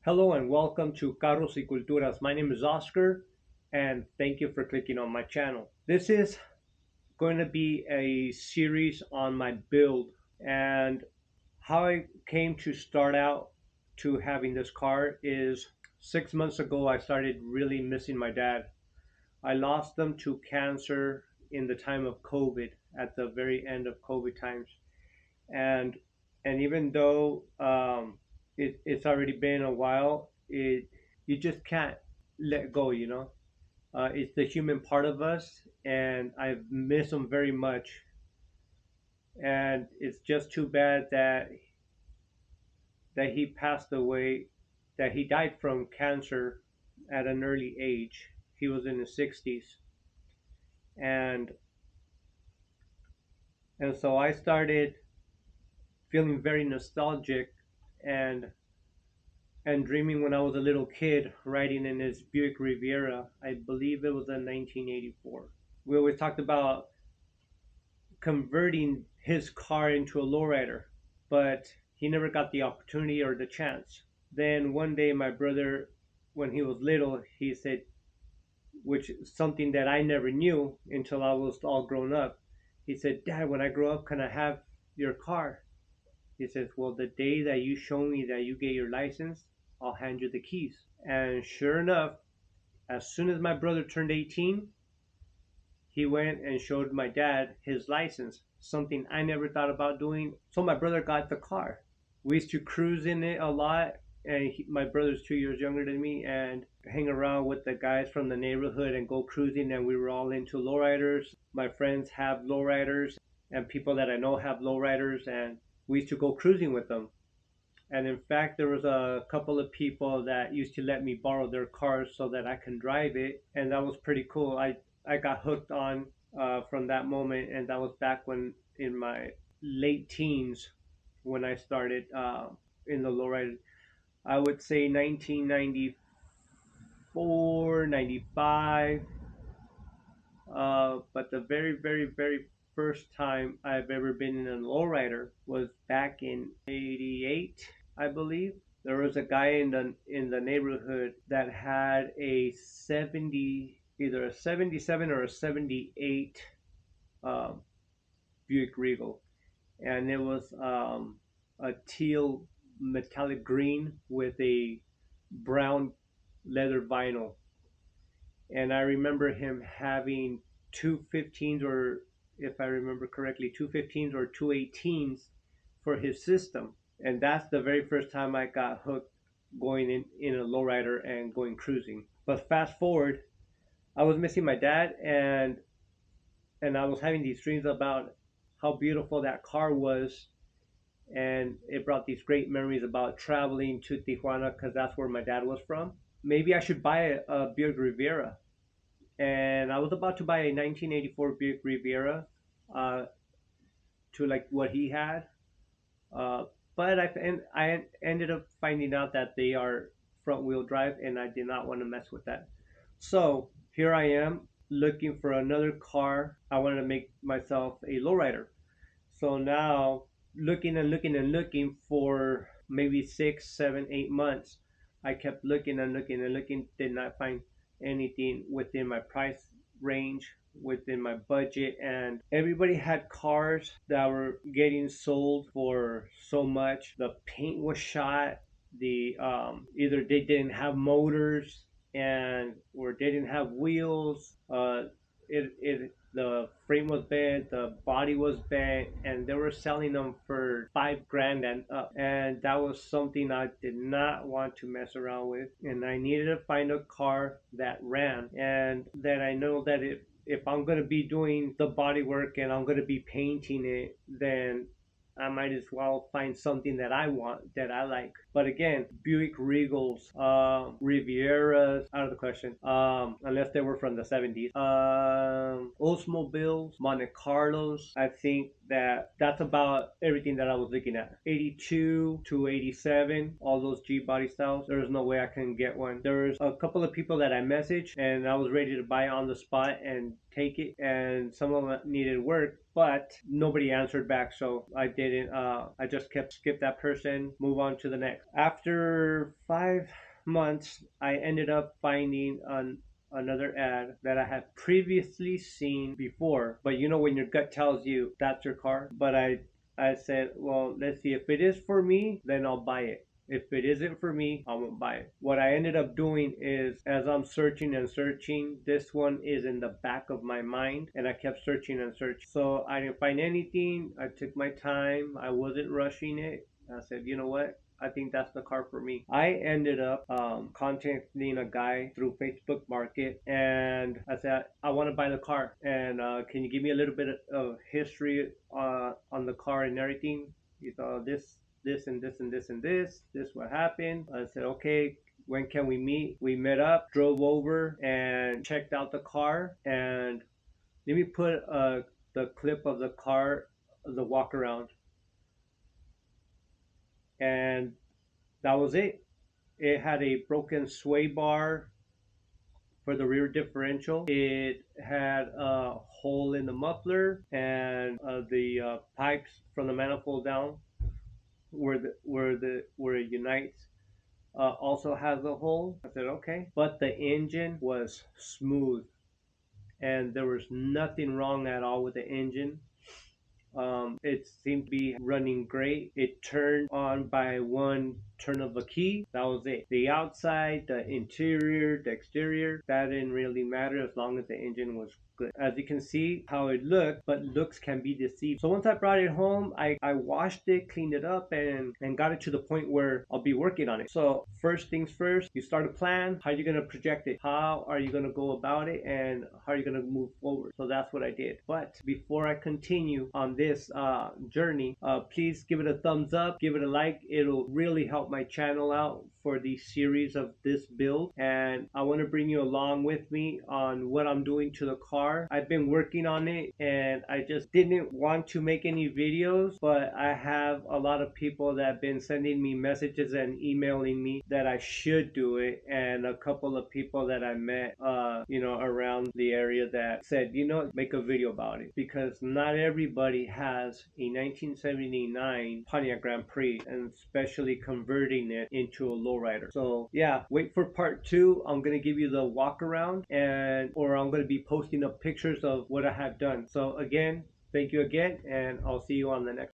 Hello and welcome to Carros y Culturas. My name is Oscar and thank you for clicking on my channel. This is going to be a series on my build and how I came to start out to having this car is 6 months ago I started really missing my dad. I lost him to cancer in the time of COVID, at the very end of COVID times. And even though it's already been a while, it you just can't let go. It's the human part of us, and I miss him very much. And it's just too bad that he passed away, that he died from cancer at an early age. He was in his 60s, and so I started feeling very nostalgic and dreaming when I was a little kid riding in his Buick Riviera. I believe it was in 1984. We always talked about converting his car into a lowrider, but he never got the opportunity or the chance. Then one day, my brother, when he was little, he said, which is something that I never knew until I was all grown up. He said, "Dad, when I grow up, can I have your car?" He says, "Well, the day that you show me that you get your license, I'll hand you the keys." And sure enough, as soon as my brother turned 18, he went and showed my dad his license, something I never thought about doing. So my brother got the car. We used to cruise in it a lot, and my brother's 2 years younger than me, and hang around with the guys from the neighborhood and go cruising. And we were all into lowriders. My friends have lowriders, and people that I know have lowriders, and we used to go cruising with them. And in fact, there was a couple of people that used to let me borrow their cars so that I can drive it, and that was pretty cool. I got hooked on from that moment, and that was back when in my late teens when I started in the lowrider. I would say 1994, 95. But the very, very, very first time I've ever been in a lowrider was back in '88, I believe. There was a guy in the neighborhood that had a 70, either a 77 or a 78 um, Buick Regal, and it was a teal metallic green with a brown leather vinyl. And I remember him having two 15s, or if I remember correctly, two 15s or two 18s for his system. And that's the very first time I got hooked going in a lowrider and going cruising. But fast forward, I was missing my dad, and I was having these dreams about how beautiful that car was, and it brought these great memories about traveling to Tijuana because that's where my dad was from. Maybe I should buy a Buick Riviera, and I was about to buy a 1984 Buick Riviera uh, to like what he had, uh, but I ended up finding out that they are front wheel drive, and I did not want to mess with that. So here I am looking for another car. I wanted to make myself a lowrider. So now looking and looking and looking for maybe 6, 7, 8 months, I kept looking and looking and looking, did not find anything within my price range, within my budget. And everybody had cars that were getting sold for so much. The paint was shot. The either they didn't have motors, and or they didn't have wheels. It the frame was bent, the body was bent, and they were selling them for 5 grand and up. And that was something I did not want to mess around with. And I needed to find a car that ran, and that I know that if I'm gonna be doing the body work and I'm gonna be painting it, then I might as well find something that I want, that I like. But again, Buick Regals, Rivieras, out of the question, unless they were from the 70s. Oldsmobiles, Monte Carlos. I think that's about everything that I was looking at. 82 to 87, all those G body styles. There's no way I can get one. There's a couple of people that I messaged, and I was ready to buy on the spot and take it, and some of them needed work, but nobody answered back, so I didn't. I just skipped that person, move on to the next. After 5 months, I ended up finding another ad that I had previously seen before. But you know when your gut tells you that's your car. But I said, well, let's see. If it is for me, then I'll buy it. If it isn't for me, I won't buy it. What I ended up doing is, as I'm searching and searching, this one is in the back of my mind, and I kept searching and searching. So I didn't find anything. I took my time. I wasn't rushing it. I said, you know what? I think that's the car for me. I ended up contacting a guy through Facebook Market, and I said, I want to buy the car, and can you give me a little bit of history on the car and everything? He thought this and this and this and this what happened. I said, okay, when can we meet? We met up, drove over, and checked out the car. And let me put the clip of the car, the walk around, and that was it. It had a broken sway bar for the rear differential. It had a hole in the muffler, and the pipes from the manifold down where it unites also has a hole. I said okay, but the engine was smooth, and there was nothing wrong at all with the engine. It seemed to be running great. It turned on by one turn of a key. That was it. The outside, the interior, the exterior, that didn't really matter as long as the engine was good. As you can see how it looked, but looks can be deceived. So once I brought it home, I washed it, cleaned it up, and got it to the point where I'll be working on it. So first things first, you start a plan. How are you going to project it? How are you going to go about it? And how are you going to move forward? So that's what I did. But before I continue on this journey, please give it a thumbs up, give it a like. It'll really help my channel out for the series of this build, and I want to bring you along with me on what I'm doing to the car. I've been working on it, and I just didn't want to make any videos, but I have a lot of people that have been sending me messages and emailing me that I should do it, and a couple of people that I met around the area that said, make a video about it, because not everybody has a 1979 Pontiac Grand Prix, and especially converting it into a lowrider. So yeah, wait for part 2. I'm gonna give you the walk around, or I'm gonna be posting up pictures of what I have done. So again, thank you again, and I'll see you on the next